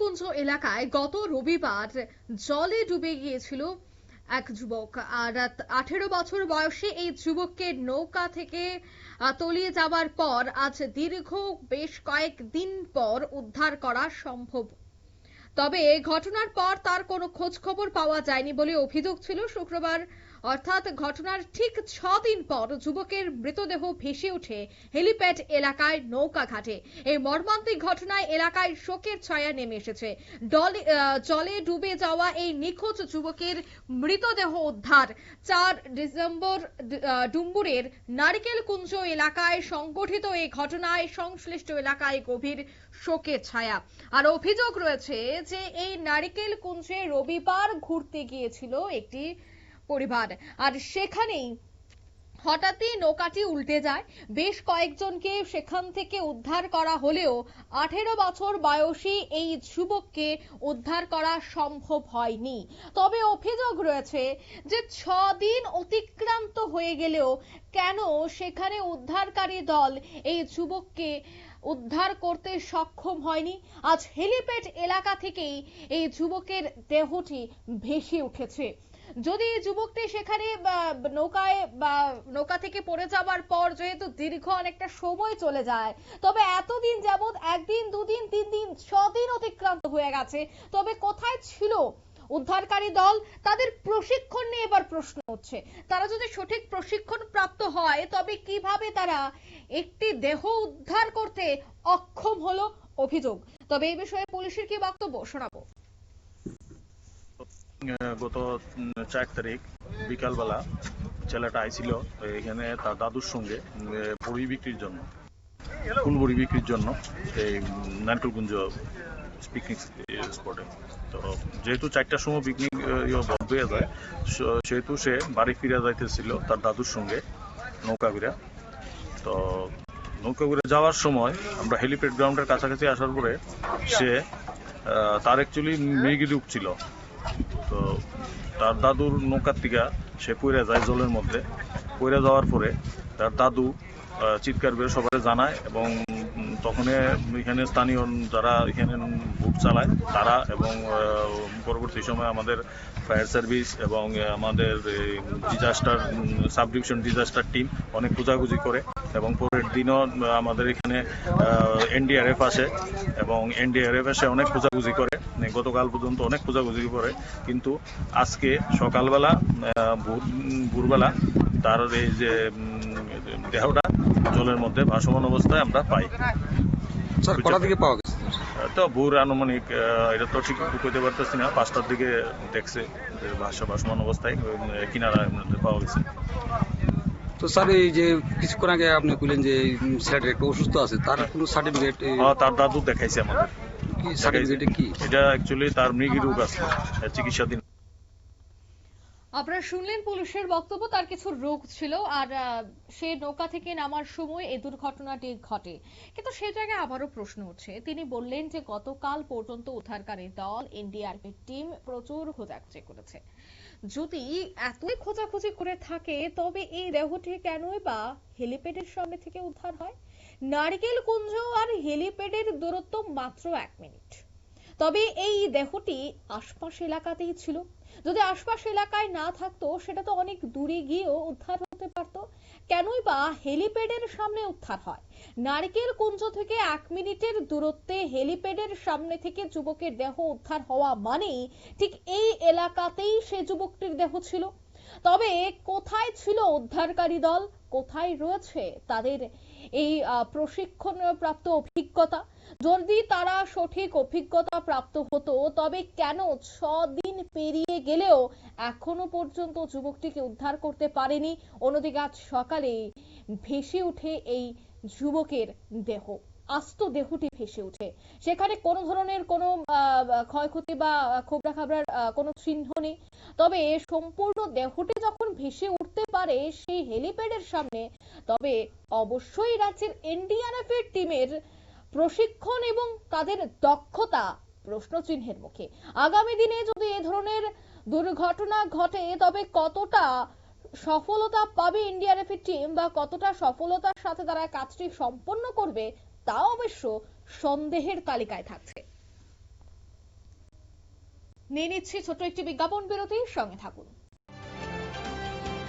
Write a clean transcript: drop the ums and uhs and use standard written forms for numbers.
কুঞ্জ এলাকায় গত রবিবার জলে ডুবে গিয়েছিল এক যুবক। আর 18 বছর বয়সী এই যুবককে নৌকা থেকে তলিয়ে যাওয়ার পর আজ দীর্ঘ বেশ কয়েকদিন পর উদ্ধার করা সম্ভব। তবে ঘটনার পর তার কোনো খোঁজ খবর পাওয়া যায়নি বলে অভিযোগ ছিল। শুক্রবার অর্থাৎ ঘটনার ঠিক 6 দিন পর যুবকের মৃতদেহ ভেসে ওঠে হেলিপ্যাড এলাকায় নৌকা ঘাটে। এই মর্মান্তিক ঘটনায় এলাকায় শোকের ছায়া নেমে এসেছে। জলে ডুবে যাওয়া এই নিখোঁজ যুবকের মৃতদেহ উদ্ধার 4 ডিসেম্বর ডুম্বুরের নারিকেল কুঞ্জ এলাকায় সংঘটিত এই ঘটনায় সংশ্লিষ্ট এলাকায় গভীর শোকের ছায়া। আর অভিযোগ রয়েছে যে এই নারিকেল কুঞ্জে রবিবার ঘুরতে গিয়েছিল একটি পরিবার, আর সেখানেই হঠাৎই নৌকাটি উল্টে যায়। বেশ কয়েকজনকে সেখান থেকে উদ্ধার করা হলেও 18 বছর বয়সী এই যুবককে উদ্ধার করা সম্ভব হয়নি। তবে অভিযোগ রয়েছে যে 6 দিন অতিক্রান্ত হয়ে গেলেও কেন সেখানে উদ্ধারকারী দল এই যুবককে উদ্ধার করতে সক্ষম হয়নি। আজ হেলিপ্যাড এলাকা থেকেই এই যুবকের দেহটি ভেসে উঠেছে। যদি যুবকটি সেখানে নৌকা থেকে পড়ে যাওয়ার পর যেহেতু দীর্ঘ অনেকটা সময় চলে যায়, তবে এতদিন যাবত 1 দিন 2 দিন 3 দিন 6 দিন অতিক্রান্ত হয়ে গেছে, তবে কোথায় ছিল উদ্ধারকারী দল? তাদের প্রশিক্ষণ নিয়ে এবার প্রশ্ন হচ্ছে। তারা যদি সঠিক প্রশিক্ষণ প্রাপ্ত হয় তবে কিভাবে তারা একটি দেহ উদ্ধার করতে অক্ষম হলো, অভিযোগ। তবে এই বিষয়ে পুলিশের কি বক্তব্য শোনাবো। গত 4 তারিখ বিকালবেলা ছেলেটা আইছিল এখানে তার দাদুর সঙ্গে বড়ি বিক্রির জন্য, ফুলবড়ি বিক্রির জন্য এই নারকেলকুঞ্জ পিকনিক স্পটে। তো যেহেতু 4টার সময় পিকনিক বন্ধ হয়ে যায়, সেহেতু সে বাড়ি ফিরে যাইতেছিল তার দাদুর সঙ্গে নৌকা ঘুরে। তো নৌকা ঘুরে যাওয়ার সময় আমরা হেলিপ্যাড গ্রাউন্ডের কাছাকাছি আসার পরে সে তার অ্যাকচুয়ালি মৃগী রূপ ছিল। তো তার দাদুর নৌকার থেকে সে পড়ে যায় জলের মধ্যে। পড়ে যাওয়ার পরে তার দাদু চিৎকার করে সবাই জানায় এবং তখন এখানে স্থানীয় যারা এখানে বুট চালায় তারা এবং পরবর্তী সময় আমাদের ফায়ার সার্ভিস এবং আমাদের disaster sub division disaster team অনেক খোঁজাখুঁজি করে এবং পরের দিনও আমাদের এখানে এনডিআরএফ আসে এবং এনডিআরএফ এসে অনেক খোঁজাখুঁজি করে। গতকাল পর্যন্ত অনেক খোঁজাখুঁজি করে, কিন্তু আজকে সকালবেলা ভোরবেলা তার এই যে দেহটা জলের মধ্যে ভাসমান অবস্থায় আমরা পাই। কটা থেকে পাওয়া গেছে? তো ভোর আনুমানিক এটা তো ঠিক কইতে পারতেছি না, 5টার দিকে দেখছে যে ভাসমান অবস্থায় কিনারা পাওয়া গেছে। তো স্যার এই যে কিছুক্ষণ আগে আপনি বললেন যে ছেলেটা একটু অসুস্থ আছে, তার কোনো সার্টিফিকেট? তার দাদু দেখাইছে আমাদের। কি সার্টিফিকেটে কি? এটা অ্যাকচুয়ালি তার মৃগী রোগ আছে, চিকিৎসাধীন। আপনারা শুনলেন পুলিশের বক্তব্য, তার কিছু রোগ ছিল আর সে নৌকা থেকে নামার সময় এই দুর্ঘটনাটি ঘটে। কিন্তু সে জায়গায় আবারও প্রশ্ন উঠছে। তিনি বললেন যে গতকাল পর্যন্ত উদ্ধারকারী দল এনডিআরএফ টিম প্রচুর খোঁজাখুঁজি করেছে। যদি এতই খোঁজাখুঁজি করে থাকে তবে এই দেহটি কেনই বা হেলিপ্যাডের সামনে থেকে উদ্ধার হয়? নারিকেল কুঞ্জ আর হেলিপ্যাডের দূরত্ব মাত্র 1 মিনিট। তবে এই দেহটি আশপাশ এলাকাতেই ছিল। যদি আশপাশ এলাকায় না থাকতো সেটা তো অনেক দূরে গিয়েও উদ্ধার হতে পারত। কেনই বা হেলিপ্যাডের সামনে উদ্ধার হয়? নারিকেল কুঞ্জ থেকে 1 মিনিটের দূরত্বে হেলিপ্যাডের সামনে থেকে যুবকের দেহ উদ্ধার হওয়া মানেই ঠিক এই এলাকাতেই সে যুবকটির দেহ ছিল। তবে কোথায় ছিল উদ্ধারকারী দল? কোথায় রয়েছে তাদের এই প্রশিক্ষণ প্রাপ্ত অভিজ্ঞতা? যদি তারা সঠিক অভিজ্ঞতা প্রাপ্ত হতো তবে কেন 6 দিন পেরিয়ে গেলেও এখনো পর্যন্ত যুবকটিকে উদ্ধার করতে পারেনি? অন্যদিকে আজ সকালে ভেসে উঠে এই যুবকের দেহ, আস্ত দেহটি ভেসে উঠে, সেখানে কোনো ধরনের কোনো ক্ষয়ক্ষতি বা খোবরা খাবরার কোনো চিহ্ন নেই। তবে সম্পূর্ণ দেহটি যখন ভেসে উঠতে পারে সেই হেলিপ্যাডের সামনে, তবে অবশ্যই রাজ্যের এনডিআরএফ এর টিমের প্রশিক্ষণ এবং তাদের দক্ষতা প্রশ্নচিহ্নের মুখে। আগামী দিনে যদি এ ধরনের দুর্ঘটনা ঘটে তবে কতটা সফলতা পাবে এনডিআরএফ এর টিম বা কতটা সফলতার সাথে তারা কাজটি সম্পন্ন করবে তা অবশ্য সন্দেহের তালিকায় থাকছে। নিয়ে নিচ্ছি ছোট্ট একটি বিজ্ঞাপন বিরতি, সঙ্গে থাকুন।